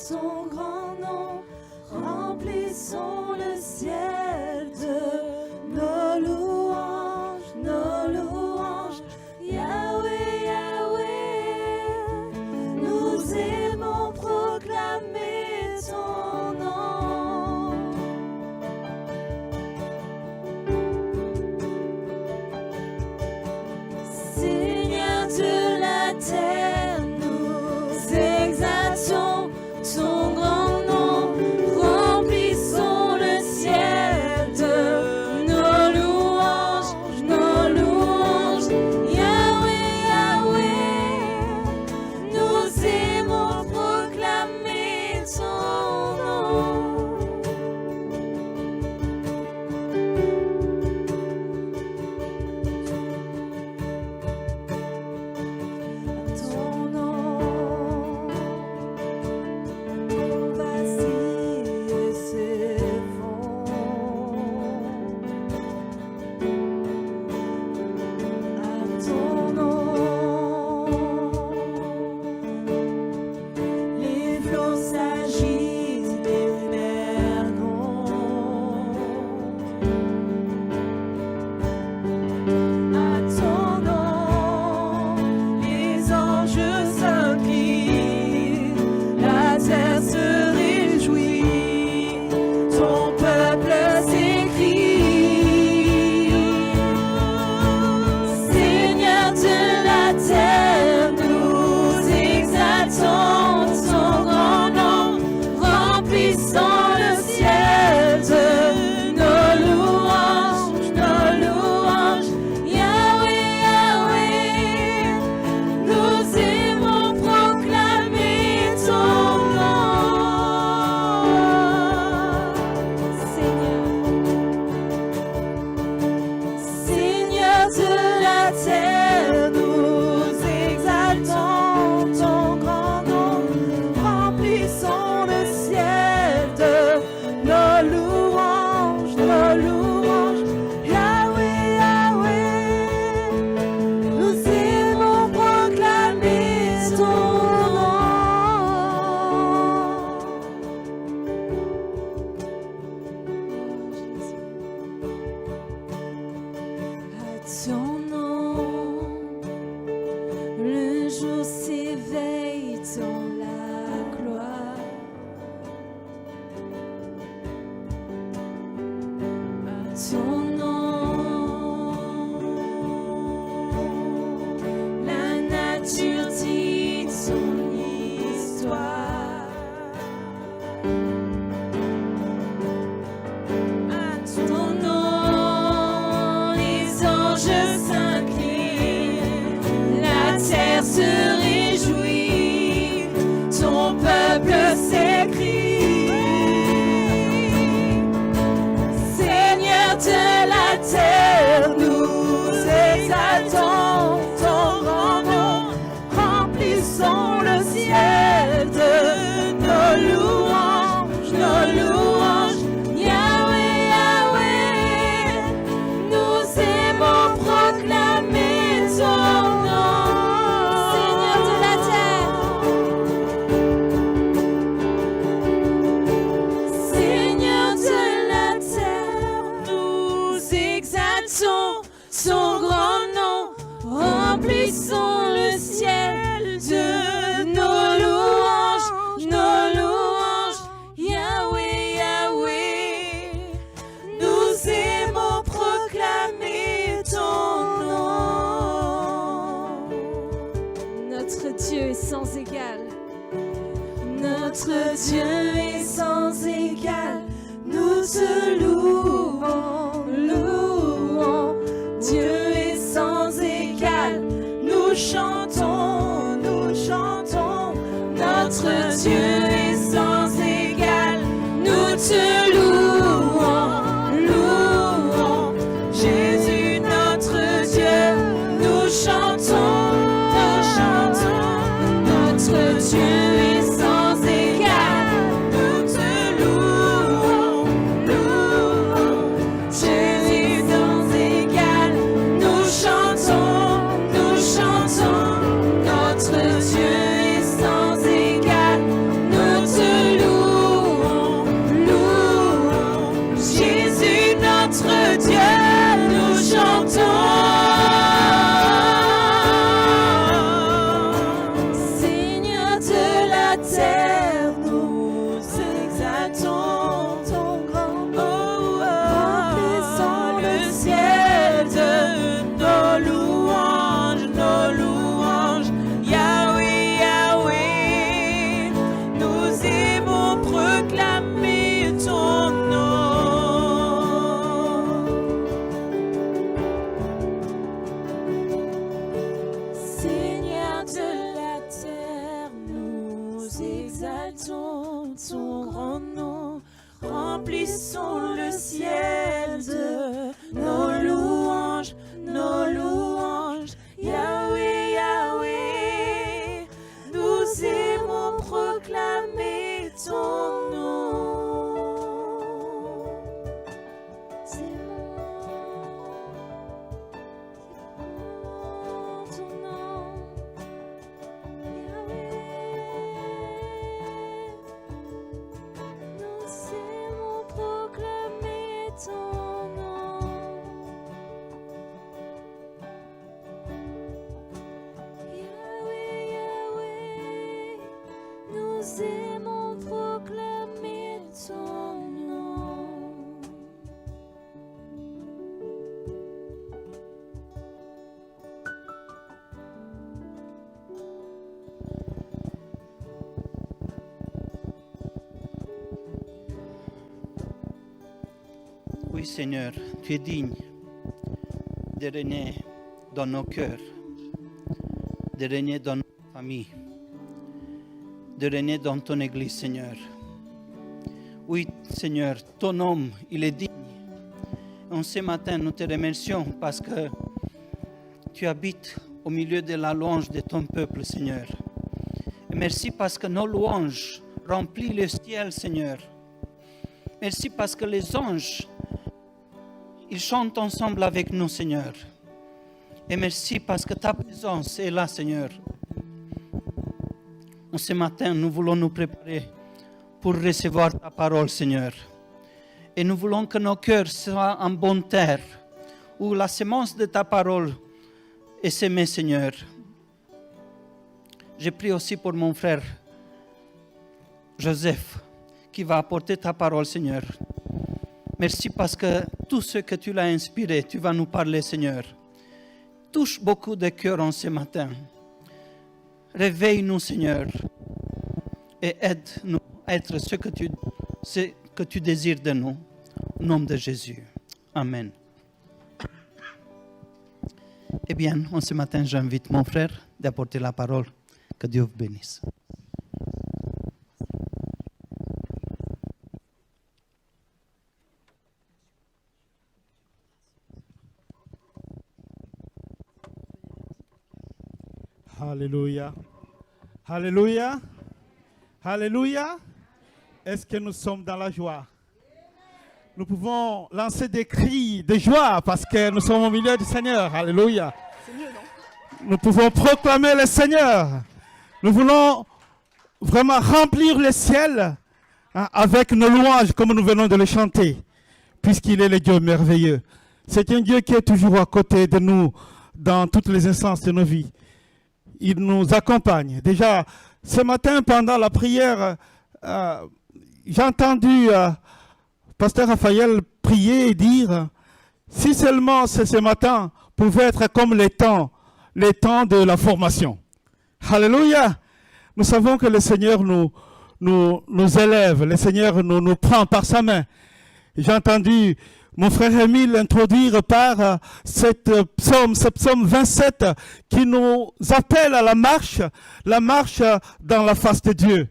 ton grand nom, remplissons le ciel de nos louanges, nos louanges. Yahweh, Yahweh, nous aimons proclamer ton nom. Seigneur de la terre, nous exaltons ton grand nom, remplissons le ciel de nos louanges, nos louanges. Yahweh, Yahweh, nous aimons proclamer ton nom. Ton nom vacille et s'effondre. À ton nom, les flots s'agitent, les mers grondent. À ton nom, les anges s'inclinent, la terre se réjouit, ton peuple s'écrie. Seigneur de la terre, nous exaltons ton grand nom, remplissons le ciel de nos louanges, nos louanges. Yahweh, Yahweh, nous aimons proclamer ton nom. Seigneur de la terre, nous exaltons ton grand nom, remplissons le ciel de nos louanges, nos louanges. Yahweh, Yahweh, nous aimons proclamer ton nom. À ton nom, le jour s'éveille dans la gloire. À ton nom, la nature dit son histoire. À ton nom, les anges s'inclinent, la terre se réjouit, ton peuple s'écrie. Seigneur de la terre, nous exaltons ton grand nom, remplissons le ciel de nos louanges, nos louanges. Yahweh, Yahweh, nous aimons proclamer ton nom. Seigneur de la terre, Seigneur de la terre, nous exaltons son grand nom, remplissons le ciel de nos louanges, nos louanges. Yahweh, Yahweh, nous aimons proclamer ton nom. Notre Dieu est sans égal. Notre Dieu est sans égal. Nous te louons, louons. Dieu est sans égal. Nous chantons, nous chantons. Notre Dieu est sans égal. Nous te louons, louons. Jésus notre Dieu, nous chantons, nous chantons. Notre Dieu est sans égal. Nous te louons, louons. notre Dieu, nous chantons. Seigneur de la terre, nous exaltons ton grand nom. Remplissons le ciel de nos louanges, nos louanges. Yahweh, Yahweh, nous aimons proclamer ton nom. Seigneur de la terre, nous exaltons ton grand nom. Remplissons le ciel de nos louanges, nos louanges. Yahweh, Yahweh, nous aimons proclamer ton nom. C'est ton nom, Yahweh. Nous aimons proclamer ton nom. Yahweh, Yahweh, nous aimons proclamer ton nom. Oui, Seigneur, tu es digne de régner dans nos cœurs, de régner dans nos familles, de régner dans ton Église, Seigneur. Oui, Seigneur, ton nom, il est digne. En ce matin, nous te remercions parce que tu habites au milieu de la louange de ton peuple, Seigneur. Et merci parce que nos louanges remplissent le ciel, Seigneur. Merci parce que les anges, ils chantent ensemble avec nous, Seigneur. Et merci parce que ta présence est là, Seigneur. En ce matin, nous voulons nous préparer pour recevoir ta parole, Seigneur. Et nous voulons que nos cœurs soient en bonne terre, où la semence de ta parole est semée, Seigneur. Je prie aussi pour mon frère Joseph, qui va apporter ta parole, Seigneur. Merci parce que tout ce que tu l'as inspiré, tu vas nous parler, Seigneur. Touche beaucoup de cœurs en ce matin. Réveille-nous, Seigneur, et aide-nous à être ce que tu désires de nous. Au nom de Jésus. Amen. Eh bien, en ce matin, j'invite mon frère d'apporter la parole. Que Dieu vous bénisse. Alléluia. Alléluia. Alléluia. Est-ce que nous sommes dans la joie? Nous pouvons lancer des cris de joie parce que nous sommes au milieu du Seigneur. Alléluia. Nous pouvons proclamer le Seigneur. Nous voulons vraiment remplir le ciel avec nos louanges comme nous venons de le chanter, puisqu'il est le Dieu merveilleux. C'est un Dieu qui est toujours à côté de nous dans toutes les instances de nos vies. Il nous accompagne. Déjà, ce matin, pendant la prière, j'ai entendu Pasteur Raphaël prier et dire, si seulement ce matin pouvait être comme les temps de la formation. Alléluia. Nous savons que le Seigneur nous élève, le Seigneur nous prend par sa main. J'ai entendu mon frère Émile introduire par ce psaume 27 qui nous appelle à la marche dans la face de Dieu.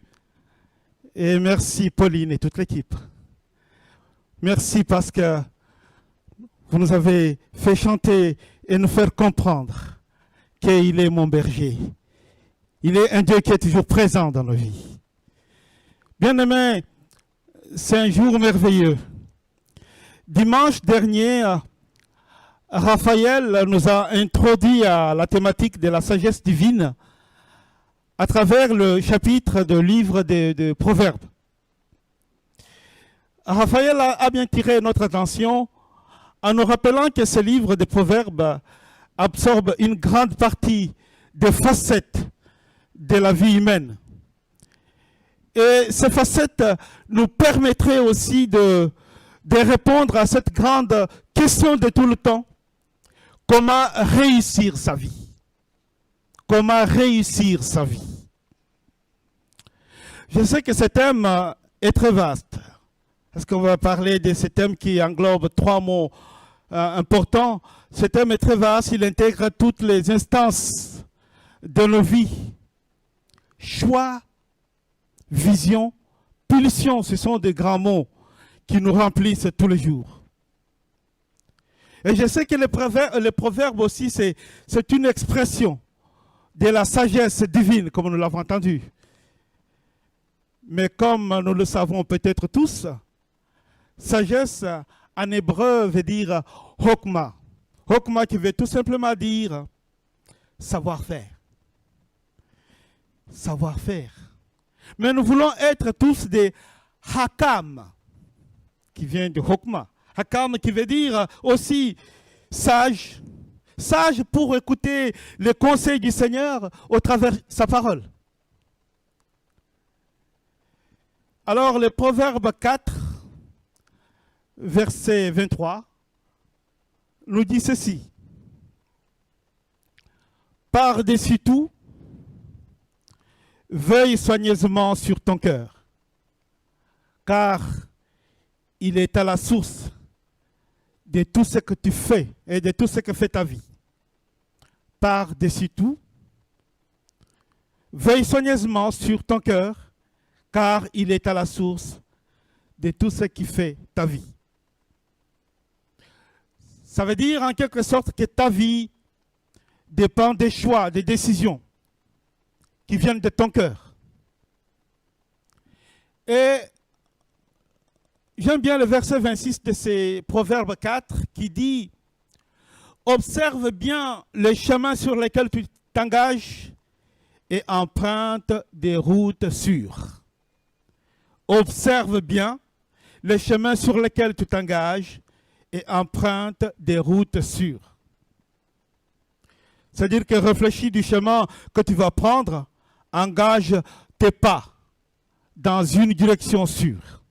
Et merci Pauline et toute l'équipe. Merci parce que vous nous avez fait chanter et nous faire comprendre qu'il est mon berger. Il est un Dieu qui est toujours présent dans nos vies. Bien-aimés, c'est un jour merveilleux. Dimanche dernier, Raphaël nous a introduit à la thématique de la sagesse divine à travers le chapitre du livre de Proverbes. Raphaël a bien tiré notre attention en nous rappelant que ce livre des Proverbes absorbe une grande partie des facettes de la vie humaine. Et ces facettes nous permettraient aussi de répondre à cette grande question de tout le temps. Comment réussir sa vie? Comment réussir sa vie? Je sais que ce thème est très vaste. Parce qu'on va parler de ce thème qui englobe 3 mots importants. Ce thème est très vaste, il intègre toutes les instances de nos vies. Choix, vision, pulsion, ce sont des grands mots qui nous remplissent tous les jours. Et je sais que les proverbes aussi, c'est une expression de la sagesse divine, comme nous l'avons entendu. Mais comme nous le savons peut-être tous, sagesse en hébreu veut dire hokma. Hokma qui veut tout simplement dire savoir-faire. Savoir-faire. Mais nous voulons être tous des hakam, qui vient de hokma. Hakam qui veut dire aussi sage. Sage pour écouter les conseils du Seigneur au travers de sa parole. Alors le Proverbe 4, verset 23, nous dit ceci. Par-dessus tout, veille soigneusement sur ton cœur, car il est à la source de tout ce que tu fais et de tout ce que fait ta vie. Par-dessus tout, veille soigneusement sur ton cœur, car il est à la source de tout ce qui fait ta vie. Ça veut dire en quelque sorte que ta vie dépend des choix, des décisions qui viennent de ton cœur. Et j'aime bien le verset 26 de ces Proverbes 4 qui dit « Observe bien les chemins sur lesquels tu t'engages et emprunte des routes sûres. » Observe bien les chemins sur lesquels tu t'engages et emprunte des routes sûres. C'est-à-dire que réfléchis du chemin que tu vas prendre, engage tes pas dans une direction sûre.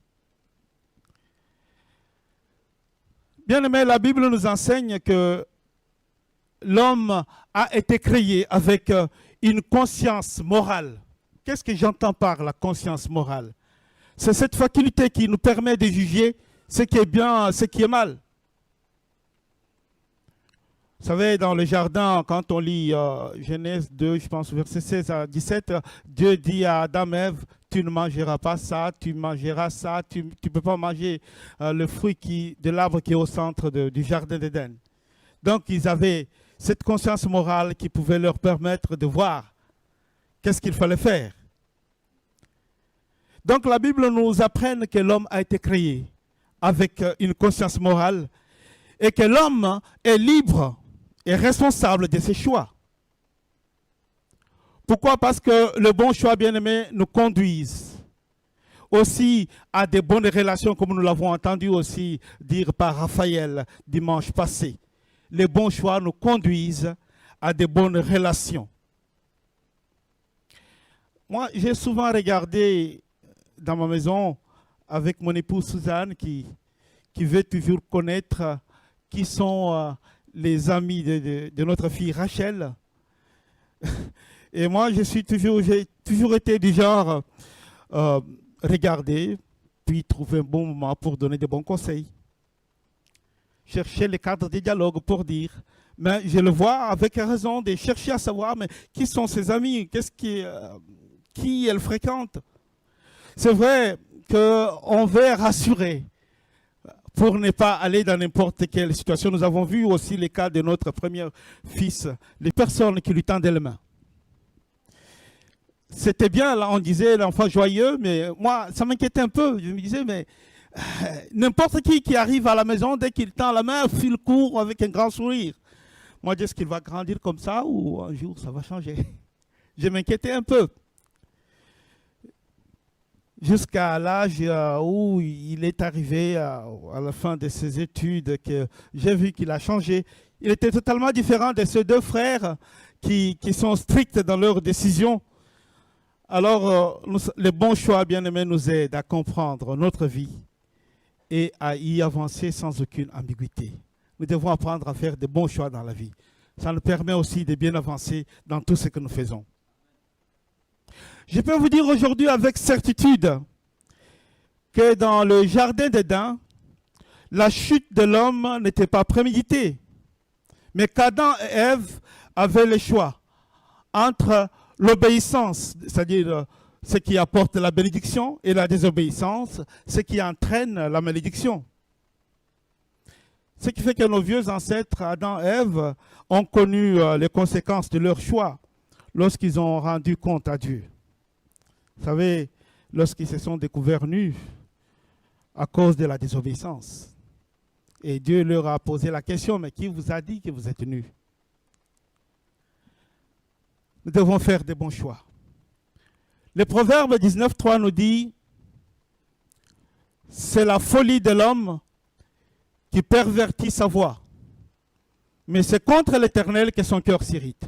Bien aimé, la Bible nous enseigne que l'homme a été créé avec une conscience morale. Qu'est-ce que j'entends par la conscience morale? C'est cette faculté qui nous permet de juger ce qui est bien, ce qui est mal. Vous savez, dans le jardin, quand on lit Genèse 2, je pense, verset 16 à 17, Dieu dit à Adam et Ève, tu ne mangeras pas ça, tu mangeras ça, tu ne peux pas manger le fruit de l'arbre qui est au centre du jardin d'Éden. Donc, ils avaient cette conscience morale qui pouvait leur permettre de voir qu'est-ce qu'il fallait faire. Donc, la Bible nous apprend que l'homme a été créé avec une conscience morale et que l'homme est libre et responsable de ses choix. Pourquoi? Parce que le bon choix, bien-aimé, nous conduise aussi à de bonnes relations, comme nous l'avons entendu aussi dire par Raphaël dimanche passé. Les bons choix nous conduisent à de bonnes relations. Moi, j'ai souvent regardé dans ma maison avec mon épouse Suzanne qui veut toujours connaître qui sont les amis de notre fille Rachel. Et moi, j'ai toujours été du genre regarder, puis trouver un bon moment pour donner des bons conseils. Chercher les cadres de dialogue pour dire. Mais je le vois avec raison de chercher à savoir mais qui sont ses amis, qui elle fréquente. C'est vrai qu'on veut rassurer pour ne pas aller dans n'importe quelle situation. Nous avons vu aussi les cas de notre premier fils, les personnes qui lui tendaient les mains. C'était bien, là, on disait l'enfant joyeux, mais moi, ça m'inquiétait un peu. Je me disais, mais n'importe qui arrive à la maison, dès qu'il tend la main, il court avec un grand sourire. Moi, est-ce qu'il va grandir comme ça ou un jour ça va changer? Je m'inquiétais un peu. jusqu'à l'âge où il est arrivé à la fin de ses études, que j'ai vu qu'il a changé. Il était totalement différent de ces deux frères qui sont stricts dans leurs décisions. Alors, le bon choix, bien aimé, nous aide à comprendre notre vie et à y avancer sans aucune ambiguïté. Nous devons apprendre à faire de bons choix dans la vie. Ça nous permet aussi de bien avancer dans tout ce que nous faisons. Je peux vous dire aujourd'hui avec certitude que dans le jardin d'Éden, la chute de l'homme n'était pas préméditée, mais qu'Adam et Ève avaient le choix entre l'obéissance, c'est-à-dire ce qui apporte la bénédiction, et la désobéissance, ce qui entraîne la malédiction. Ce qui fait que nos vieux ancêtres, Adam et Ève, ont connu les conséquences de leur choix lorsqu'ils ont rendu compte à Dieu. Vous savez, lorsqu'ils se sont découverts nus à cause de la désobéissance. Et Dieu leur a posé la question, mais qui vous a dit que vous êtes nus? Nous devons faire de bons choix. Le Proverbe 19.3 nous dit, c'est la folie de l'homme qui pervertit sa voie, mais c'est contre l'Éternel que son cœur s'irrite.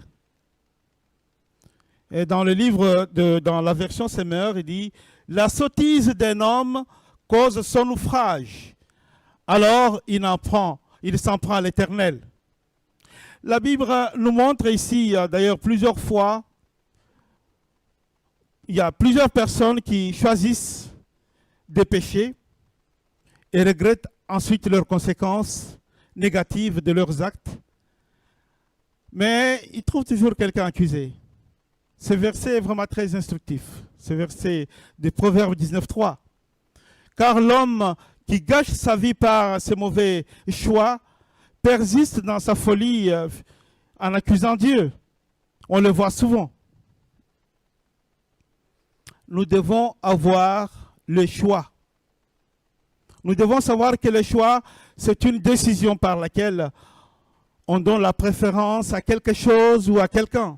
Et dans le livre, dans la version Semeur, il dit, la sottise d'un homme cause son naufrage, alors il s'en prend à l'Éternel. La Bible nous montre ici, d'ailleurs plusieurs fois, il y a plusieurs personnes qui choisissent des péchés et regrettent ensuite leurs conséquences négatives de leurs actes. Mais ils trouvent toujours quelqu'un accusé. Ce verset est vraiment très instructif. Ce verset de Proverbe 19.3. Car l'homme qui gâche sa vie par ses mauvais choix persiste dans sa folie en accusant Dieu. On le voit souvent. Nous devons avoir le choix. Nous devons savoir que le choix, c'est une décision par laquelle on donne la préférence à quelque chose ou à quelqu'un.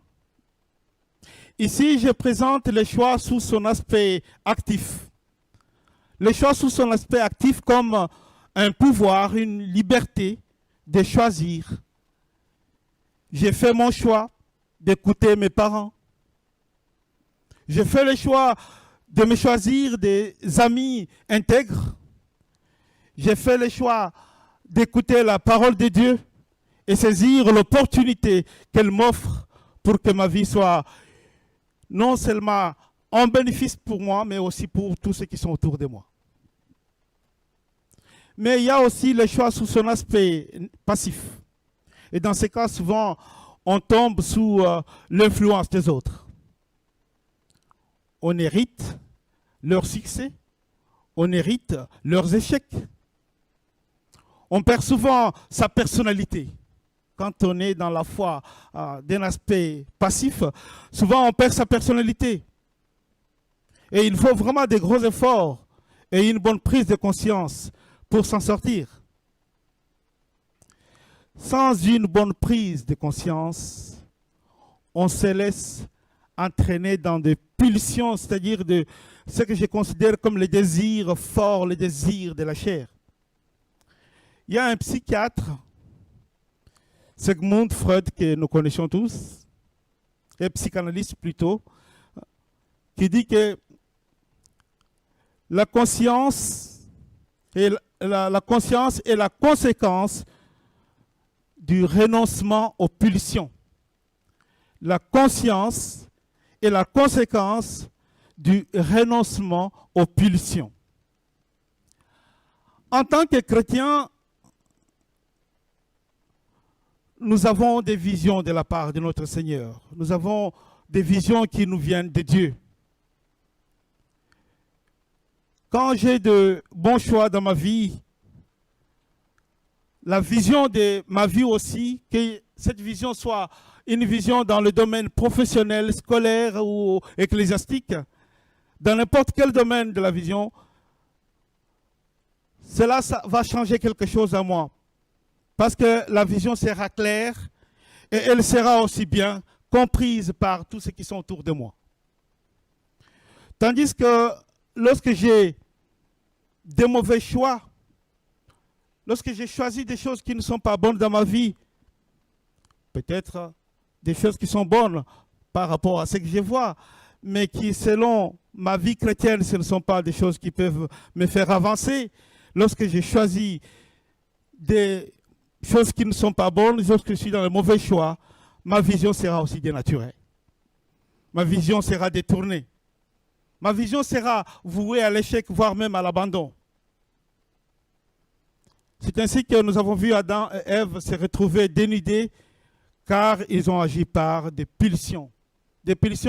Ici, je présente le choix sous son aspect actif. Le choix sous son aspect actif comme un pouvoir, une liberté de choisir. J'ai fait mon choix d'écouter mes parents. J'ai fait le choix de me choisir des amis intègres. J'ai fait le choix d'écouter la parole de Dieu et saisir l'opportunité qu'elle m'offre pour que ma vie soit non seulement en bénéfice pour moi, mais aussi pour tous ceux qui sont autour de moi. Mais il y a aussi le choix sous son aspect passif. Et dans ces cas, souvent, on tombe sous l'influence des autres. On hérite leur succès, on hérite leurs échecs. On perd souvent sa personnalité. Quand on est dans la foi d'un aspect passif, souvent on perd sa personnalité. Et il faut vraiment des gros efforts et une bonne prise de conscience pour s'en sortir. Sans une bonne prise de conscience, on se laisse entraîner dans des pulsions, c'est-à-dire de ce que je considère comme les désirs forts, les désirs de la chair. Il y a un psychiatre, Sigmund Freud, que nous connaissons tous, et psychanalyste plutôt, qui dit que la conscience est la conséquence du renoncement aux pulsions. La conscience est la conséquence du renoncement aux pulsions. En tant que chrétiens, nous avons des visions de la part de notre Seigneur. Nous avons des visions qui nous viennent de Dieu. Quand j'ai de bons choix dans ma vie, la vision de ma vie aussi, que cette vision soit une vision dans le domaine professionnel, scolaire ou ecclésiastique, dans n'importe quel domaine de la vision, cela ça va changer quelque chose à moi. Parce que la vision sera claire et elle sera aussi bien comprise par tous ceux qui sont autour de moi. Tandis que lorsque j'ai des mauvais choix, lorsque j'ai choisi des choses qui ne sont pas bonnes dans ma vie, peut-être des choses qui sont bonnes par rapport à ce que je vois, mais qui, selon ma vie chrétienne, ce ne sont pas des choses qui peuvent me faire avancer. Lorsque j'ai choisi des choses qui ne sont pas bonnes, lorsque je suis dans le mauvais choix, ma vision sera aussi dénaturée. Ma vision sera détournée. Ma vision sera vouée à l'échec, voire même à l'abandon. C'est ainsi que nous avons vu Adam et Ève se retrouver dénudés car ils ont agi par des pulsions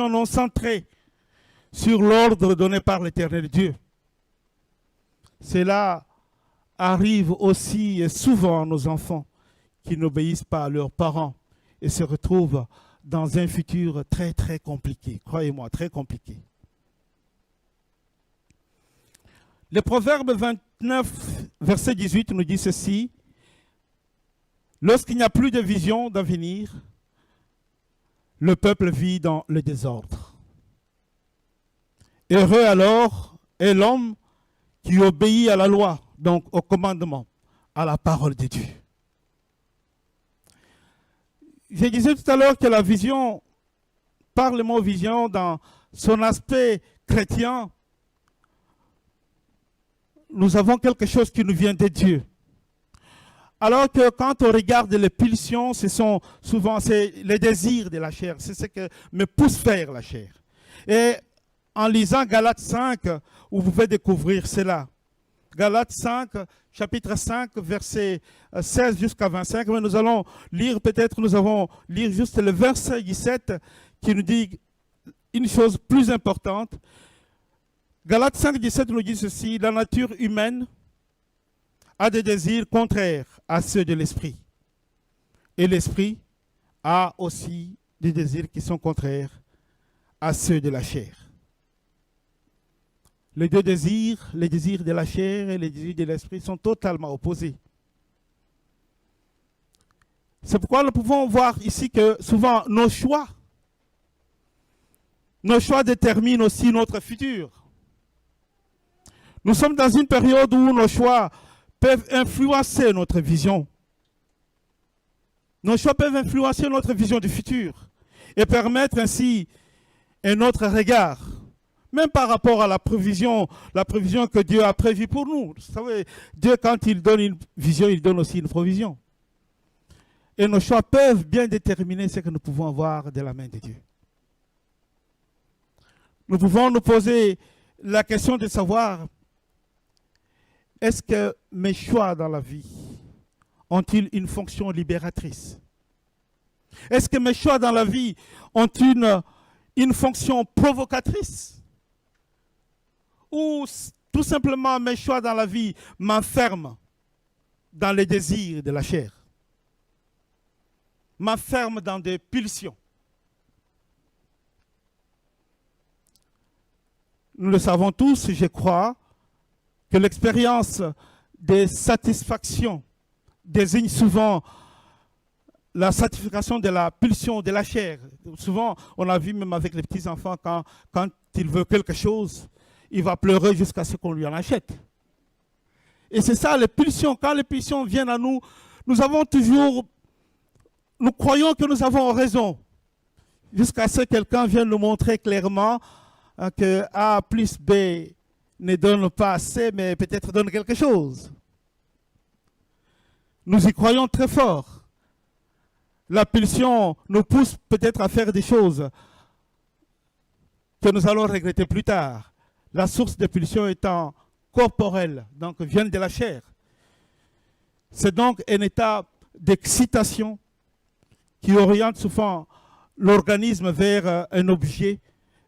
non centrées sur l'ordre donné par l'Éternel Dieu. Cela arrive aussi et souvent à nos enfants qui n'obéissent pas à leurs parents et se retrouvent dans un futur très très compliqué, croyez-moi, très compliqué. Le Proverbe 29, verset 18 nous dit ceci: lorsqu'il n'y a plus de vision d'avenir, le peuple vit dans le désordre. Heureux alors est l'homme qui obéit à la loi, donc au commandement, à la parole de Dieu. Je disais tout à l'heure que la vision, par le mot vision, dans son aspect chrétien, nous avons quelque chose qui nous vient de Dieu. Alors que quand on regarde les pulsions, ce sont souvent les désirs de la chair. C'est ce que me pousse faire la chair. Et en lisant Galates 5, vous pouvez découvrir cela. Galates 5, chapitre 5, verset 16 jusqu'à 25. Mais nous allons lire, peut-être nous allons lire juste le verset 17 qui nous dit une chose plus importante. Galates 5, 17 nous dit ceci: la nature humaine a des désirs contraires à ceux de l'esprit. Et l'esprit a aussi des désirs qui sont contraires à ceux de la chair. Les deux désirs, les désirs de la chair et les désirs de l'esprit, sont totalement opposés. C'est pourquoi nous pouvons voir ici que souvent nos choix déterminent aussi notre futur. Nous sommes dans une période où nos choix peuvent influencer notre vision. Nos choix peuvent influencer notre vision du futur et permettre ainsi un autre regard, même par rapport à la prévision que Dieu a prévue pour nous. Vous savez, Dieu, quand il donne une vision, il donne aussi une provision. Et nos choix peuvent bien déterminer ce que nous pouvons avoir de la main de Dieu. Nous pouvons nous poser la question de savoir: est-ce que mes choix dans la vie ont-ils une fonction libératrice? Est-ce que mes choix dans la vie ont une fonction provocatrice? Ou tout simplement mes choix dans la vie m'enferment dans les désirs de la chair, m'enferment dans des pulsions? Nous le savons tous, je crois, que l'expérience des satisfactions désigne souvent la satisfaction de la pulsion de la chair. Souvent, on a vu même avec les petits-enfants, quand il veut quelque chose, il va pleurer jusqu'à ce qu'on lui en achète. Et c'est ça, les pulsions. Quand les pulsions viennent à nous, nous croyons que nous avons raison, jusqu'à ce que quelqu'un vienne nous montrer clairement que A plus B ne donne pas assez, mais peut-être donne quelque chose. Nous y croyons très fort. La pulsion nous pousse peut-être à faire des choses que nous allons regretter plus tard. La source de pulsion étant corporelle, donc vient de la chair. C'est donc un état d'excitation qui oriente souvent l'organisme vers un objet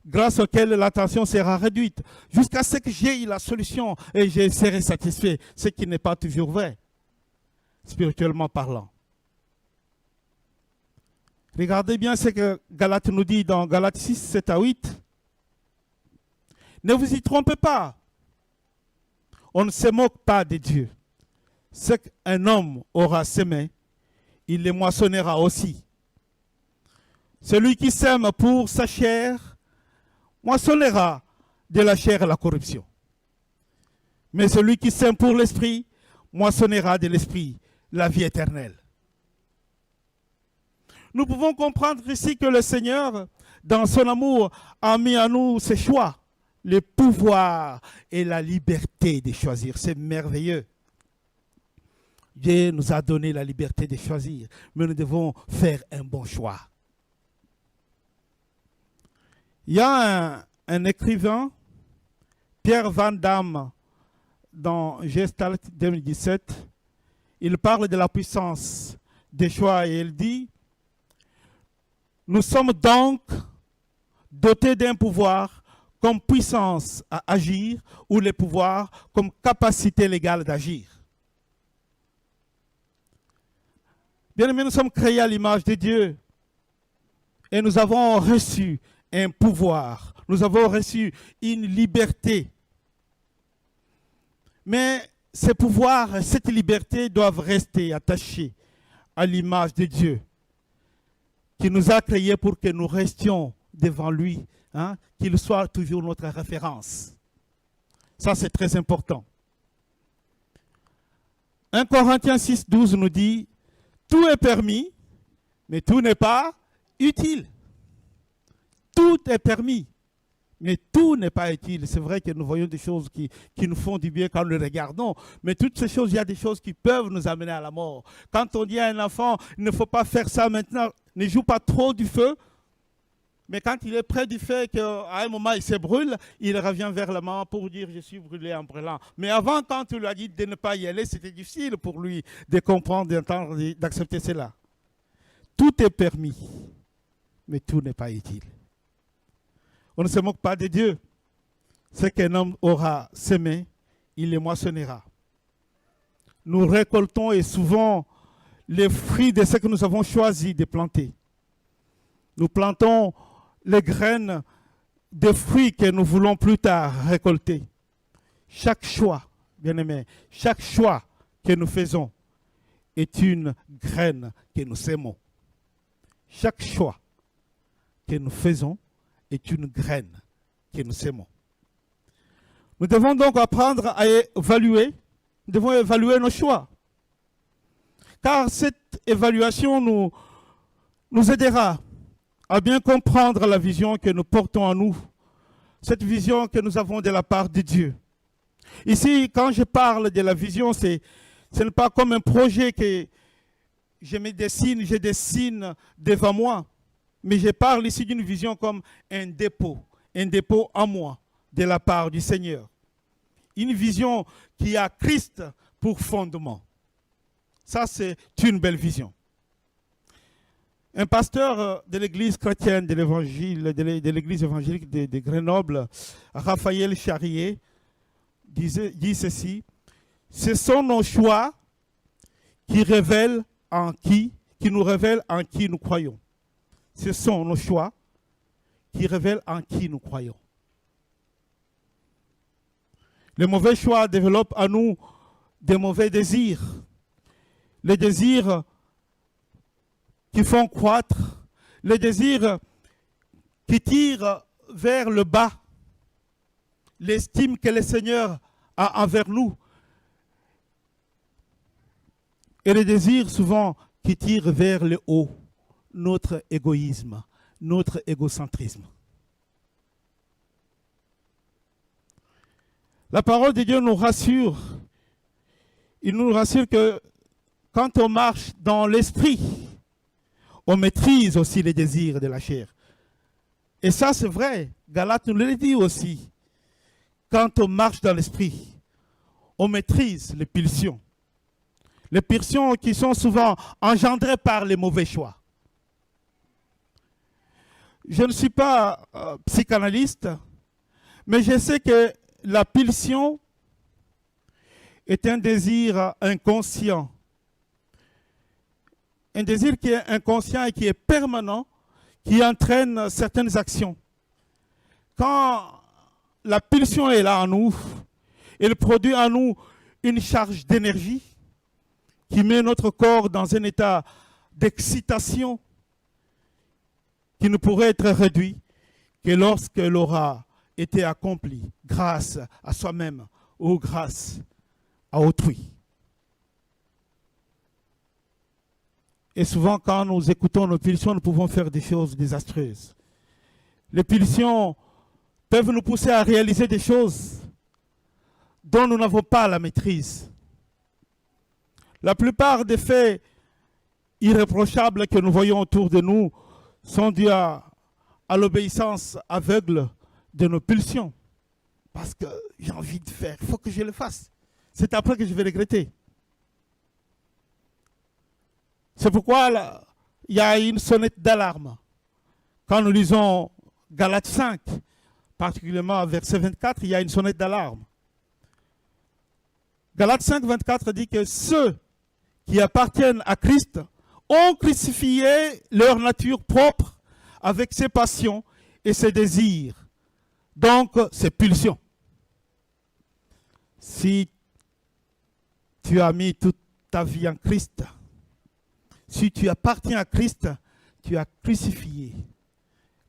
grâce auquel l'attention sera réduite, jusqu'à ce que j'ai la solution et je serai satisfait, ce qui n'est pas toujours vrai, spirituellement parlant. Regardez bien ce que Galates nous dit dans Galates 6, 7 à 8. Ne vous y trompez pas, on ne se moque pas de Dieu. Ce qu'un homme aura semé, il le moissonnera aussi. Celui qui sème pour sa chair moissonnera de la chair la corruption. Mais celui qui sème pour l'esprit moissonnera de l'esprit la vie éternelle. Nous pouvons comprendre ici que le Seigneur, dans son amour, a mis à nous ses choix, le pouvoir et la liberté de choisir. C'est merveilleux. Dieu nous a donné la liberté de choisir, mais nous devons faire un bon choix. Il y a un écrivain, Pierre Van Damme, dans Gestalt 2017, il parle de la puissance des choix et il dit: nous sommes donc dotés d'un pouvoir comme puissance à agir ou le pouvoir comme capacité légale d'agir. Bien aimés, nous sommes créés à l'image de Dieu et nous avons reçu un pouvoir, nous avons reçu une liberté. Mais ces pouvoirs, cette liberté doivent rester attachés à l'image de Dieu qui nous a créés pour que nous restions devant lui, hein, qu'il soit toujours notre référence. Ça, c'est très important. 1 Corinthiens 6, 12 nous dit: tout est permis, mais tout n'est pas utile. Tout est permis, mais tout n'est pas utile. C'est vrai que nous voyons des choses qui nous font du bien quand nous les regardons, mais toutes ces choses, il y a des choses qui peuvent nous amener à la mort. Quand on dit à un enfant, il ne faut pas faire ça maintenant, ne joue pas trop du feu, mais quand il est près du feu, qu'à un moment il se brûle, il revient vers la maman pour dire: je suis brûlé en brûlant. Mais avant, quand tu lui as dit de ne pas y aller, c'était difficile pour lui de comprendre, d'entendre, d'accepter cela. Tout est permis, mais tout n'est pas utile. On ne se moque pas de Dieu. Ce qu'un homme aura semé, il le moissonnera. Nous récoltons et souvent les fruits de ce que nous avons choisi de planter. Nous plantons les graines des fruits que nous voulons plus tard récolter. Chaque choix, bien aimé, chaque choix que nous faisons est une graine que nous sémons. Chaque choix que nous faisons est une graine que nous sémons. Nous devons donc apprendre à évaluer, nous devons évaluer nos choix. Car cette évaluation nous aidera à bien comprendre la vision que nous portons en nous, cette vision que nous avons de la part de Dieu. Ici, quand je parle de la vision, ce n'est pas comme un projet que je dessine devant moi, mais je parle ici d'une vision comme un dépôt en moi de la part du Seigneur. Une vision qui a Christ pour fondement. Ça, c'est une belle vision. Un pasteur de l'église chrétienne de l'église évangélique de Grenoble, Raphaël Charrier, dit ceci: ce sont nos choix qui nous révèlent en qui nous croyons. Ce sont nos choix qui révèlent en qui nous croyons. Les mauvais choix développent en nous des mauvais désirs. Les désirs qui font croître, les désirs qui tirent vers le bas, l'estime que le Seigneur a envers nous, et les désirs souvent qui tirent vers le haut, notre égoïsme, notre égocentrisme. La parole de Dieu nous rassure. Il nous rassure que quand on marche dans l'esprit, on maîtrise aussi les désirs de la chair. Et ça, c'est vrai. Galates nous le dit aussi. Quand on marche dans l'esprit, on maîtrise les pulsions. Les pulsions qui sont souvent engendrées par les mauvais choix. Je ne suis pas psychanalyste, mais je sais que la pulsion est un désir inconscient. Un désir qui est inconscient et qui est permanent, qui entraîne certaines actions. Quand la pulsion est là en nous, elle produit en nous une charge d'énergie qui met notre corps dans un état d'excitation qui ne pourrait être réduit que lorsqu'elle aura été accompli grâce à soi-même ou grâce à autrui. Et souvent, quand nous écoutons nos pulsions, nous pouvons faire des choses désastreuses. Les pulsions peuvent nous pousser à réaliser des choses dont nous n'avons pas la maîtrise. La plupart des faits irréprochables que nous voyons autour de nous sont dus à l'obéissance aveugle de nos pulsions. Parce que j'ai envie de faire, il faut que je le fasse. C'est après que je vais regretter. C'est pourquoi il y a une sonnette d'alarme. Quand nous lisons Galates 5, particulièrement verset 24, il y a une sonnette d'alarme. Galates 5, 24 dit que ceux qui appartiennent à Christ ont crucifié leur nature propre avec ses passions et ses désirs, donc ses pulsions. Si tu as mis toute ta vie en Christ, si tu appartiens à Christ, tu as crucifié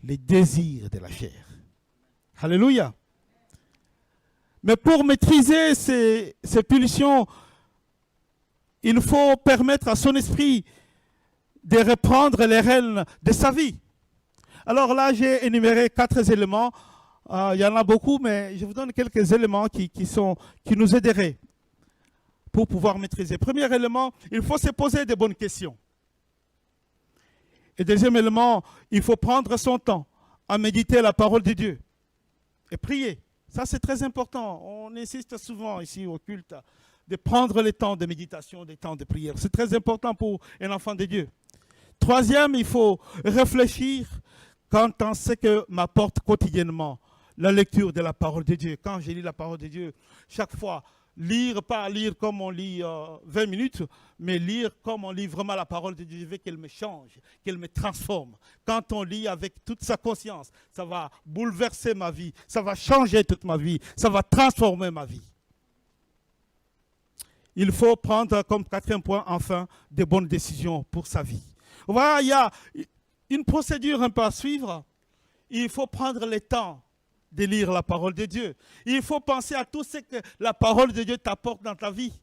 les désirs de la chair. Alléluia. Mais pour maîtriser ces pulsions, il faut permettre à son esprit de reprendre les rênes de sa vie. Alors là, j'ai énuméré 4 éléments. Il y en a beaucoup, mais je vous donne quelques éléments qui nous aideraient pour pouvoir maîtriser. Premier élément, il faut se poser des bonnes questions. Et deuxième élément, il faut prendre son temps à méditer la parole de Dieu et prier. Ça, c'est très important. On insiste souvent ici au culte de prendre le temps de méditation, des temps de prière. C'est très important pour un enfant de Dieu. Troisième, il faut réfléchir quant à ce que m'apporte quotidiennement la lecture de la parole de Dieu. Quand je lis la parole de Dieu, chaque fois, pas lire comme on lit 20 minutes, mais lire comme on lit vraiment la parole de Dieu. Je veux qu'elle me change, qu'elle me transforme. Quand on lit avec toute sa conscience, ça va bouleverser ma vie, ça va changer toute ma vie, ça va transformer ma vie. Il faut prendre comme 4e point, enfin, des bonnes décisions pour sa vie. Voilà, il y a une procédure un peu à suivre. Il faut prendre le temps de lire la parole de Dieu. Il faut penser à tout ce que la parole de Dieu t'apporte dans ta vie.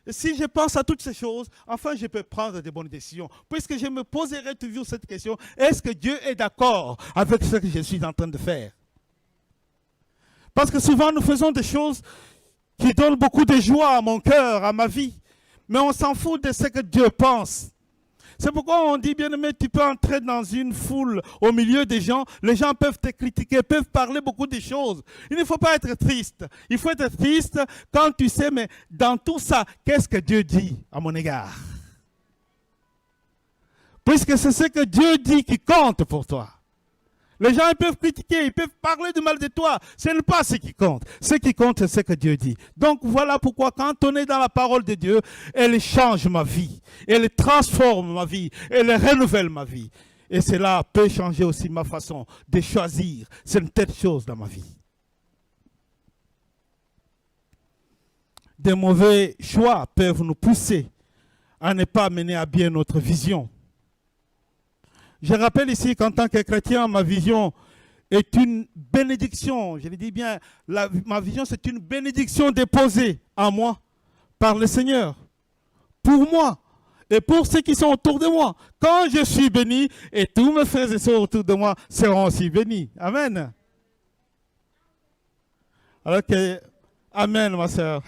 Et si je pense à toutes ces choses, enfin je peux prendre de bonnes décisions. Puisque je me poserai toujours cette question, est-ce que Dieu est d'accord avec ce que je suis en train de faire? Parce que souvent nous faisons des choses qui donnent beaucoup de joie à mon cœur, à ma vie. Mais on s'en fout de ce que Dieu pense. C'est pourquoi on dit, bien-aimé, tu peux entrer dans une foule au milieu des gens. Les gens peuvent te critiquer, peuvent parler beaucoup de choses. Il ne faut pas être triste. Il faut être triste quand tu sais, mais dans tout ça, qu'est-ce que Dieu dit à mon égard? Puisque c'est ce que Dieu dit qui compte pour toi. Les gens ils peuvent critiquer, ils peuvent parler du mal de toi. Ce n'est pas ce qui compte. Ce qui compte, c'est ce que Dieu dit. Donc voilà pourquoi quand on est dans la parole de Dieu, elle change ma vie. Elle transforme ma vie. Elle renouvelle ma vie. Et cela peut changer aussi ma façon de choisir certaines choses dans ma vie. Des mauvais choix peuvent nous pousser à ne pas mener à bien notre vision. Je rappelle ici qu'en tant que chrétien, ma vision est une bénédiction. Je le dis bien, ma vision c'est une bénédiction déposée en moi par le Seigneur. Pour moi et pour ceux qui sont autour de moi. Quand je suis béni, et tous mes frères et sœurs autour de moi seront aussi bénis. Amen. Alors que, amen ma sœur.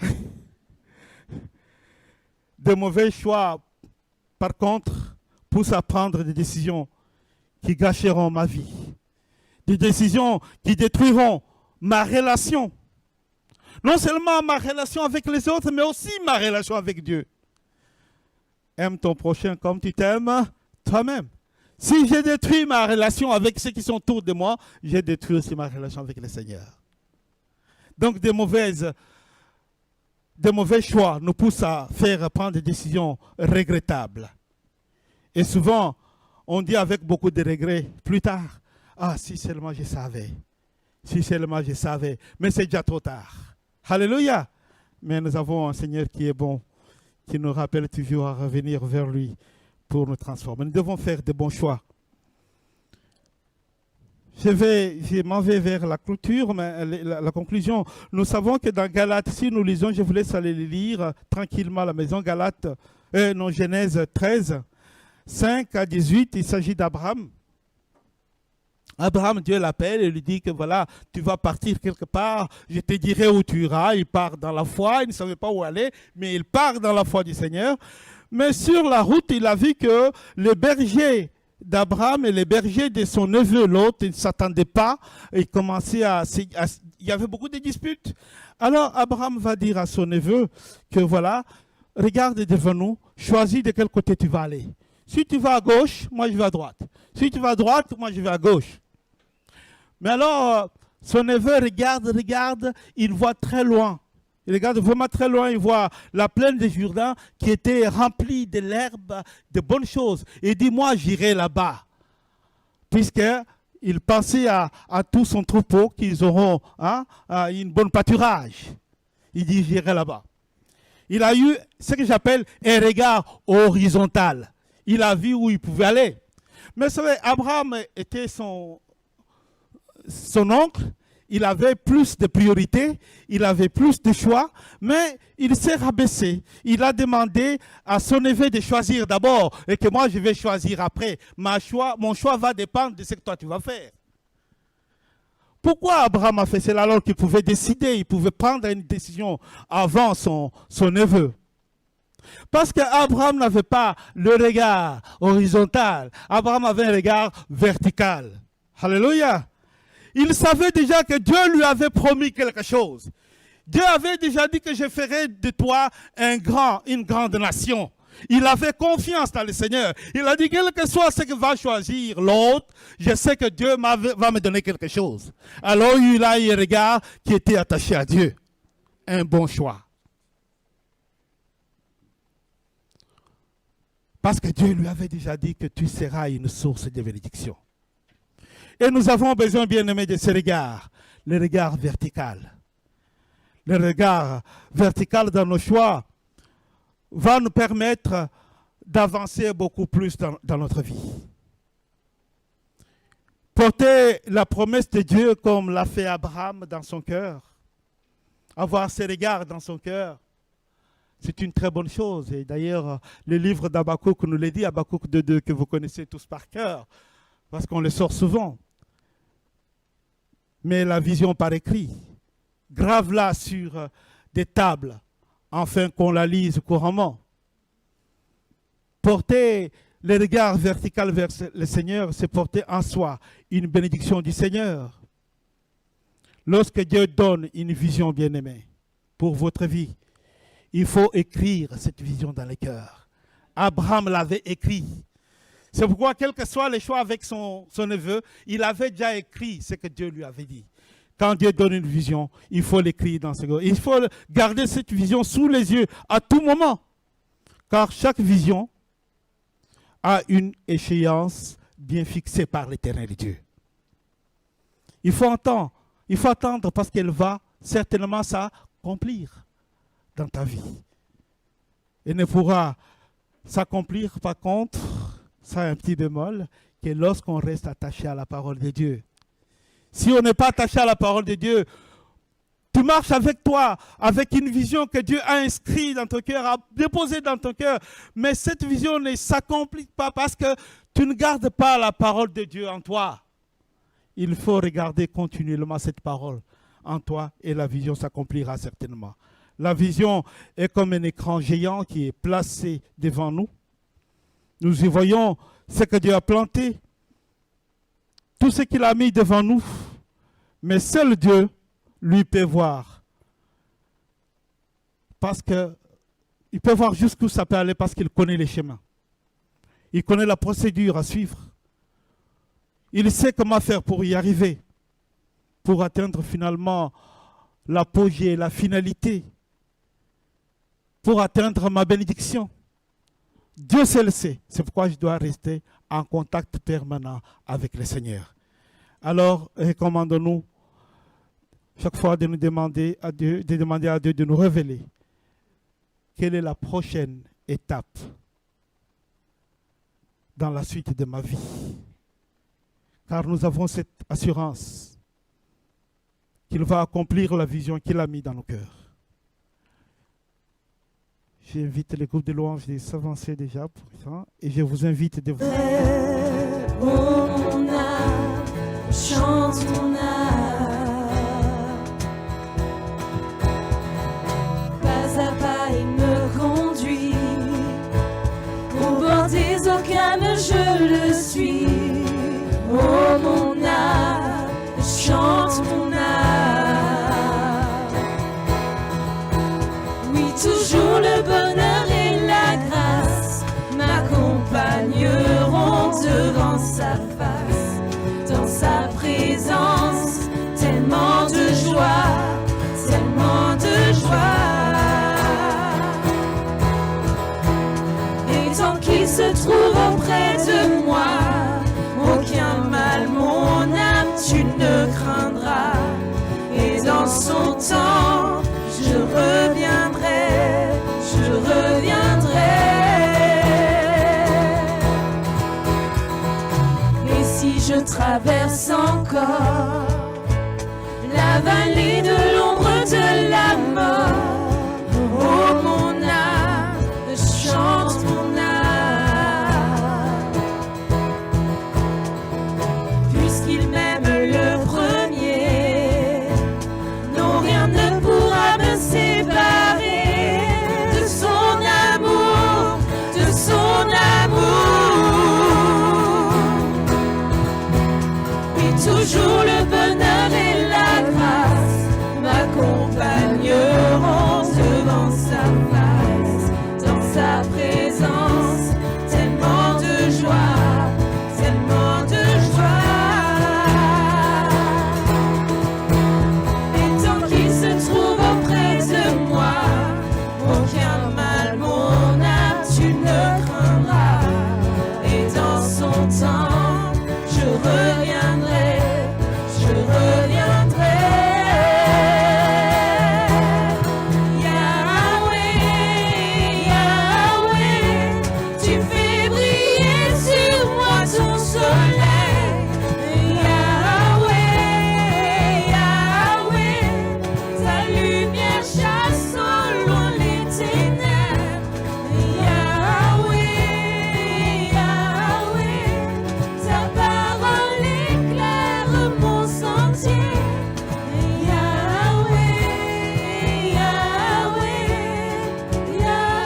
De mauvais choix, par contre, poussent à prendre des décisions qui gâcheront ma vie. Des décisions qui détruiront ma relation. Non seulement ma relation avec les autres, mais aussi ma relation avec Dieu. Aime ton prochain comme tu t'aimes toi-même. Si j'ai détruit ma relation avec ceux qui sont autour de moi, j'ai détruit aussi ma relation avec le Seigneur. Donc des mauvais choix nous poussent à faire prendre des décisions regrettables. Et souvent, on dit avec beaucoup de regrets, plus tard, ah, si seulement je savais. Si seulement je savais. Mais c'est déjà trop tard. Alléluia. Mais nous avons un Seigneur qui est bon, qui nous rappelle toujours à revenir vers lui pour nous transformer. Nous devons faire de bons choix. Je m'en vais vers la clôture, mais la conclusion. Nous savons que dans Galates, si nous lisons, je vous laisse aller les lire tranquillement à la maison, Genèse 13, 5 à 18, il s'agit d'Abraham. Abraham, Dieu l'appelle et lui dit que voilà, tu vas partir quelque part, je te dirai où tu iras. Il part dans la foi, il ne savait pas où aller, mais il part dans la foi du Seigneur. Mais sur la route, il a vu que les bergers d'Abraham et les bergers de son neveu, l'autre, ils ne s'attendaient pas. Il y avait beaucoup de disputes. Alors Abraham va dire à son neveu que voilà, regarde devant nous, choisis de quel côté tu vas aller. Si tu vas à gauche, moi je vais à droite. Si tu vas à droite, moi je vais à gauche. Mais alors, son neveu regarde, il voit très loin. Il regarde vraiment très loin, il voit la plaine de Jourdain qui était remplie de l'herbe, de bonnes choses. Il dit, moi j'irai là-bas. Puisqu'il pensait à tout son troupeau, qu'ils auront une bonne pâturage. Il dit, j'irai là-bas. Il a eu ce que j'appelle un regard horizontal. Il a vu où il pouvait aller. Mais vous savez, Abraham était son oncle. Il avait plus de priorités, il avait plus de choix, mais il s'est rabaissé. Il a demandé à son neveu de choisir d'abord et que moi je vais choisir après. Mon choix va dépendre de ce que toi tu vas faire. Pourquoi Abraham a fait cela alors qu'il pouvait décider, il pouvait prendre une décision avant son neveu? Parce qu'Abraham n'avait pas le regard horizontal, Abraham avait un regard vertical. Alléluia! Il savait déjà que Dieu lui avait promis quelque chose. Dieu avait déjà dit que je ferai de toi une grande nation. Il avait confiance dans le Seigneur. Il a dit, quel que soit ce que va choisir l'autre, je sais que Dieu va me donner quelque chose. Alors il a eu un regard qui était attaché à Dieu. Un bon choix. Parce que Dieu lui avait déjà dit que tu seras une source de bénédiction. Et nous avons besoin, bien aimés, de ce regard, le regard vertical. Le regard vertical dans nos choix va nous permettre d'avancer beaucoup plus dans notre vie. Porter la promesse de Dieu comme l'a fait Abraham dans son cœur, avoir ce regard dans son cœur, c'est une très bonne chose. Et d'ailleurs, le livre d'Habakkuk nous l'a dit, Habakkuk 2.2, que vous connaissez tous par cœur, parce qu'on le sort souvent. Mais la vision par écrit, grave-la sur des tables, afin qu'on la lise couramment. Porter le regard vertical vers le Seigneur, c'est porter en soi une bénédiction du Seigneur. Lorsque Dieu donne une vision bien-aimée pour votre vie, il faut écrire cette vision dans les cœurs. Abraham l'avait écrit. C'est pourquoi, quel que soit le choix avec son neveu, il avait déjà écrit ce que Dieu lui avait dit. Quand Dieu donne une vision, il faut l'écrire dans ses cœurs. Il faut garder cette vision sous les yeux à tout moment. Car chaque vision a une échéance bien fixée par l'Éternel Dieu. Il faut attendre parce qu'elle va certainement s'accomplir dans ta vie. Elle ne pourra s'accomplir, par contre, ça a un petit bémol, que lorsqu'on reste attaché à la parole de Dieu. Si on n'est pas attaché à la parole de Dieu, tu marches avec toi, avec une vision que Dieu a inscrite dans ton cœur, a déposée dans ton cœur, mais cette vision ne s'accomplit pas parce que tu ne gardes pas la parole de Dieu en toi. Il faut regarder continuellement cette parole en toi et la vision s'accomplira certainement. La vision est comme un écran géant qui est placé devant nous. Nous y voyons ce que Dieu a planté, tout ce qu'il a mis devant nous, mais seul Dieu lui peut voir. Parce qu'il peut voir jusqu'où ça peut aller parce qu'il connaît les chemins. Il connaît la procédure à suivre. Il sait comment faire pour y arriver, pour atteindre finalement l'apogée, la finalité, pour atteindre ma bénédiction. Dieu seul le sait. C'est pourquoi je dois rester en contact permanent avec le Seigneur. Alors, recommandons-nous chaque fois de demander à Dieu de nous révéler quelle est la prochaine étape dans la suite de ma vie. car nous avons cette assurance qu'il va accomplir la vision qu'il a mise dans nos cœurs. J'invite les groupes de louanges de s'avancer déjà pour ça, et je vous invite de vous... Oh mon âme, chante mon âme. Pas à pas il me conduit, au bord des eaux calmes je le suis. Oh mon âme, chante mon âme. Oui, toujours le bonheur et la grâce m'accompagneront devant sa face, dans sa présence, tellement de joie, tellement de joie. Et tant qu'il se trouve auprès de moi, aucun mal, mon âme, tu ne craindras. Et dans son temps, je reviendrai, je reviendrai. Et si je traverse encore la vallée de l'ombre de la mort, oh mon âme, chante mon âme. Puisqu'il m'aime le premier, non rien ne pourra me séparer de son amour, de son amour. Et toujours le bonheur et la grâce m'accompagneront devant sa face, dans sa présence, tellement de joie, tellement de joie. Et tant qu'il se trouve auprès de moi, aucun mal, mon âme, tu ne craindras. Et dans son temps, je reviendrai, je reviendrai. Yahweh, Yahweh, tu fais briller sur moi ton soleil. Yahweh, Yahweh, ta lumière chasse au loin les ténèbres. Yahweh, Yahweh, ta parole éclaire mon sentier. Yahweh, Yahweh, Yahweh.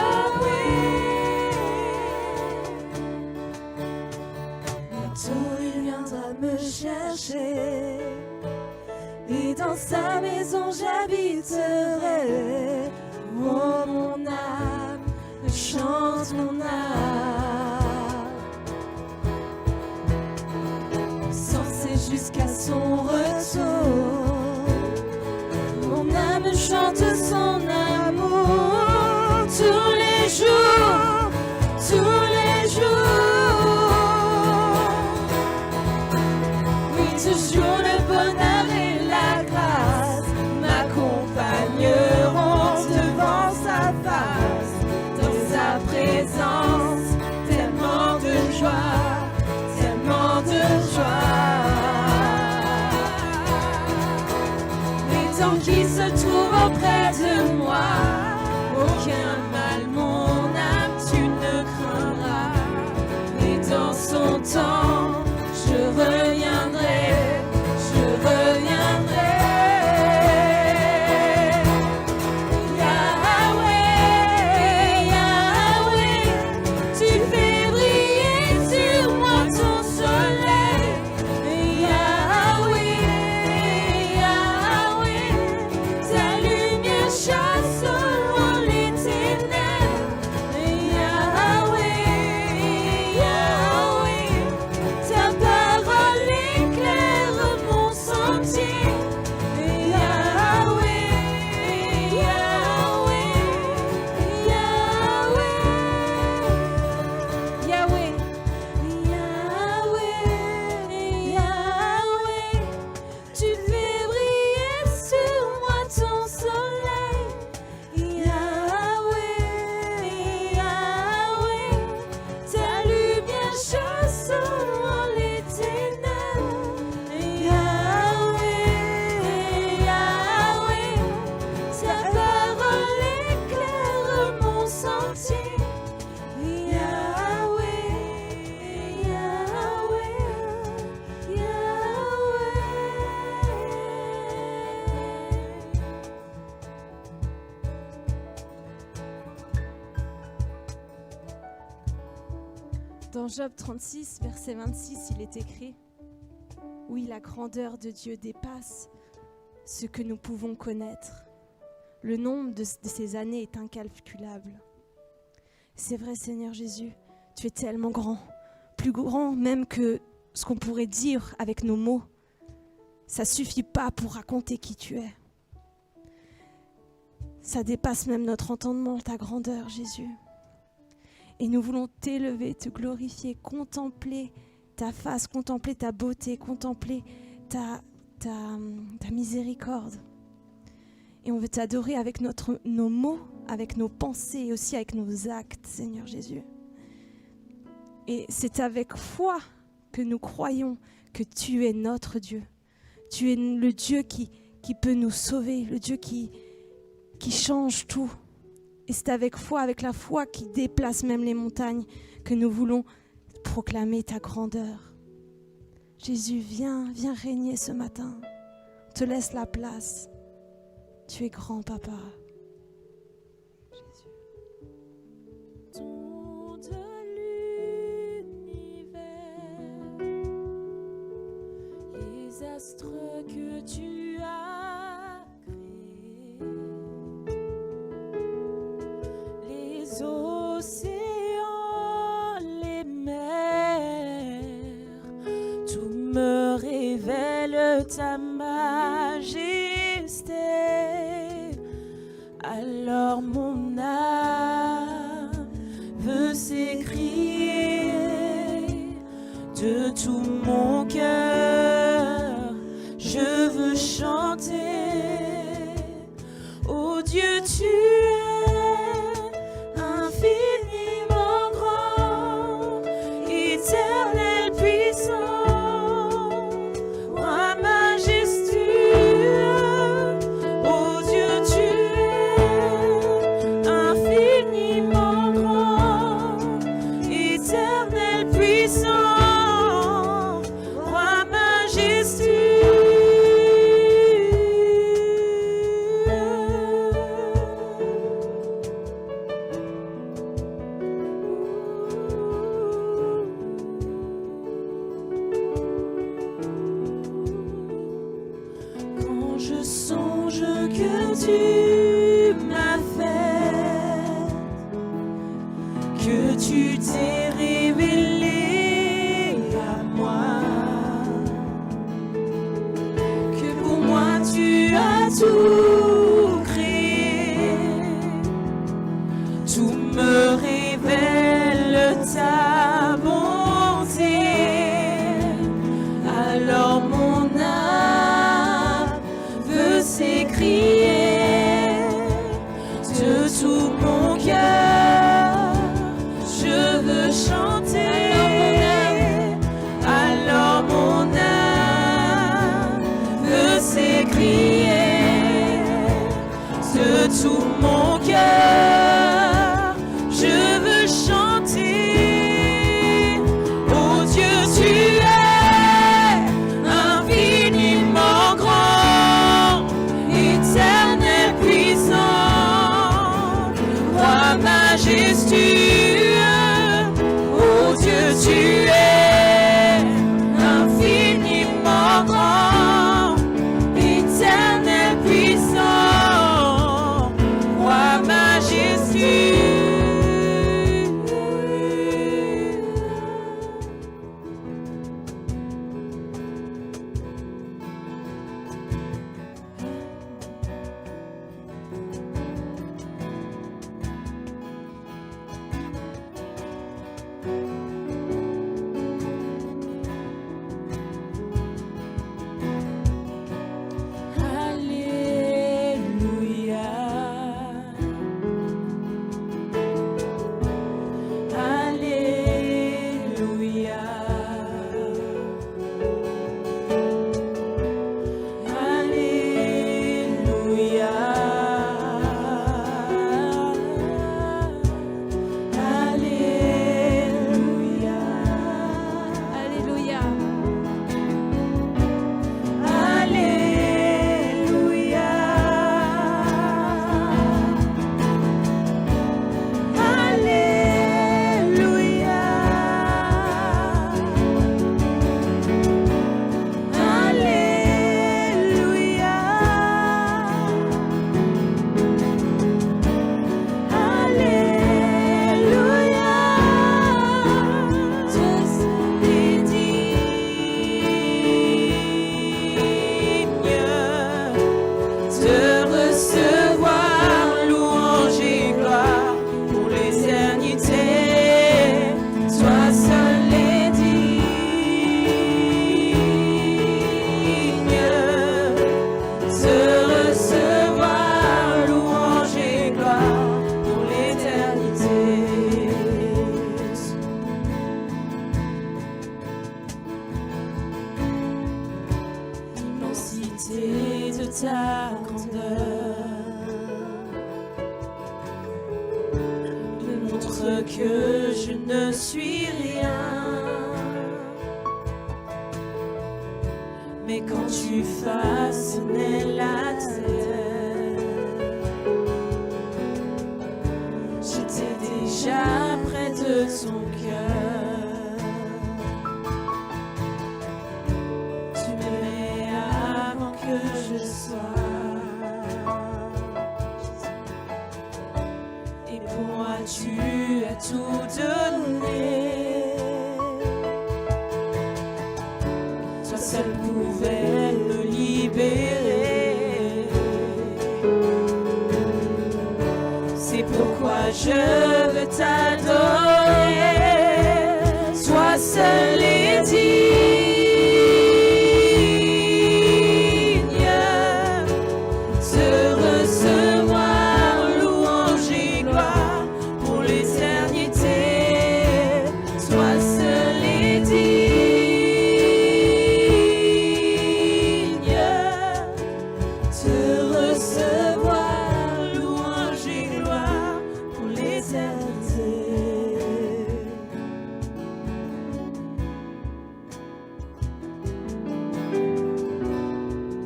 Bientôt il viendra me chercher, et dans sa maison j'habiterai. Oh mon âme, chante mon âme. Censé jusqu'à son retour, mon âme chante son amour tous les jours, tous les jours. Oui, toujours le bonheur et la grâce m'accompagneront devant sa face, dans sa présence, tellement de joie, tellement de joie. Et tant qu'il se trouve auprès de moi, aucun mal, mon âme, tu ne craindras. Et dans son temps, je reviendrai, je reviendrai. Yahweh, Yahweh, tu fais briller sur moi ton soleil. Yahweh, Yahweh, ta lumière Dans Job 36, verset 26, il est écrit « Oui, la grandeur de Dieu dépasse ce que nous pouvons connaître. Le nombre de ces années est incalculable. » C'est vrai, Seigneur Jésus, tu es tellement grand, plus grand même que ce qu'on pourrait dire avec nos mots. Ça ne suffit pas pour raconter qui tu es. Ça dépasse même notre entendement, ta grandeur, Jésus. Et nous voulons t'élever, te glorifier, contempler ta face, contempler ta beauté, contempler ta miséricorde. Et on veut t'adorer avec nos mots, avec nos pensées et aussi avec nos actes, Seigneur Jésus. Et c'est avec foi que nous croyons que tu es notre Dieu. Tu es le Dieu qui peut nous sauver, le Dieu qui change tout. Et c'est avec foi, avec la foi qui déplace même les montagnes, que nous voulons proclamer ta grandeur. Jésus, viens régner ce matin. On te laisse la place. Tu es grand, Papa. Jésus. Tout de l'univers, les astres que tu as créés, les océans, les mers, tout me révèle ta majesté. Alors mon âme veut s'écrier de tout mon cœur. Je veux chanter, oh Dieu, tu es infiniment grand, éternel, puissant, roi majestueux. Oh Dieu, tu es infiniment grand, éternel, puissant, roi majestueux. Quand je songe que tu m'as fait, que tu t'es révélé à moi, que pour moi tu as tout créé, tout me révèle ta bonté. Alors mon âme veut s'écrier de tout mon cœur. Je veux chanter. Alors mon âme veut s'écrier de tout mon cœur. Je veux chanter. Oh Dieu, tu es infiniment grand, éternel, puissant, roi majestueux. Oh Dieu, tu es infiniment grand, éternel, puissant, roi majestueux. ta grandeur. Me montre que je ne suis rien. Mais quand tu façonnais la terre, j'étais déjà près de ton cœur. Tu m'aimais avant que je sois. Et pour moi tu as tout donné. Toi seul pouvais me libérer. C'est pourquoi je veux t'adorer. Toi seul est digne de recevoir louange et gloire pour l'éternité. Toi seul est digne de recevoir louange et gloire pour l'éternité.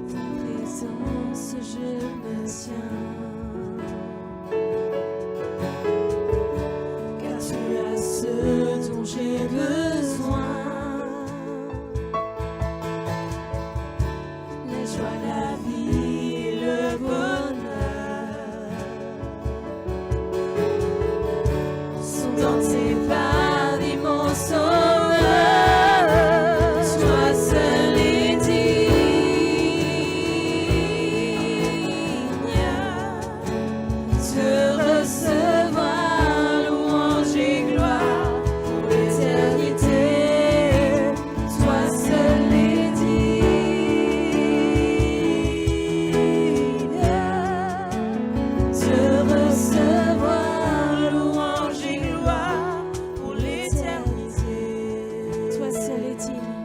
Ta présence, je me tiens, car tu as ce dont j'ai besoin. La joie, la vie, le bonheur sont dans tes paradis, mon sauveur. Toi seul est digne de recevoir louange et gloire pour l'éternité. Toi seul est digne de recevoir louange et gloire pour l'éternité. Toi seul est digne.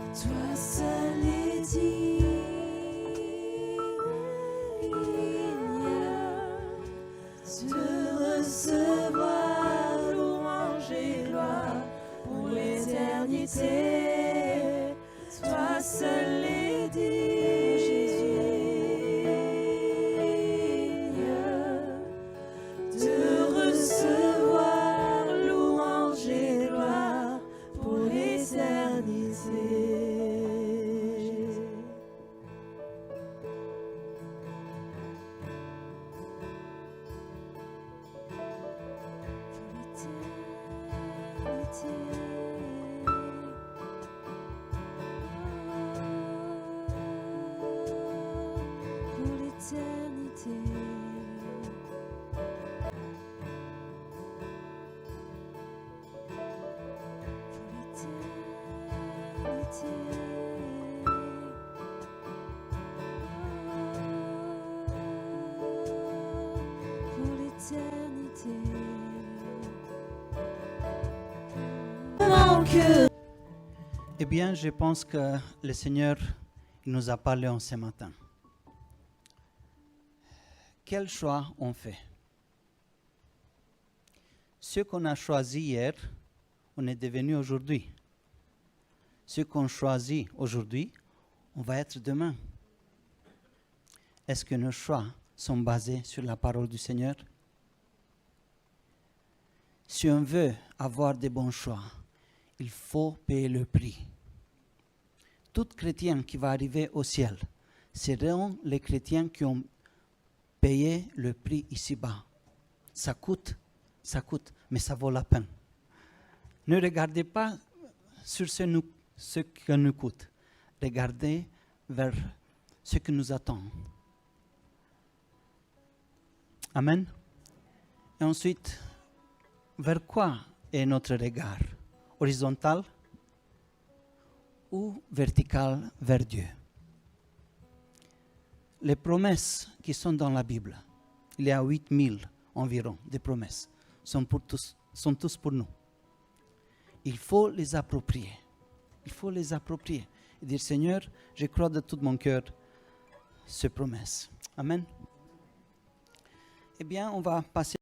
Toi seul est digne de recevoir louange et gloire pour l'éternité. Toi seul est digne de recevoir louange et gloire pour l'éternité. Pour l'éternité. Pour l'éternité. Mon cœur. Eh bien, je pense que le Seigneur il nous a parlé en ce matin. Quel choix on fait? Ce qu'on a choisi hier, on est devenu aujourd'hui. Ce qu'on choisit aujourd'hui, on va être demain. Est-ce que nos choix sont basés sur la parole du Seigneur? Si on veut avoir de bons choix, il faut payer le prix. Tout chrétien qui va arriver au ciel seront les chrétiens qui ont payé le prix ici-bas. Ça coûte, mais ça vaut la peine. Ne regardez pas sur ce que nous coûte. Regardez vers ce qui nous attend. Amen. Et ensuite, vers quoi est notre regard? Horizontal ou vertical vers Dieu? Les promesses qui sont dans la Bible, il y a 8000 environ de promesses, sont tous pour nous. Il faut les approprier. Il faut les approprier. et dire Seigneur, je crois de tout mon cœur ces promesses. Amen. Eh bien, on va passer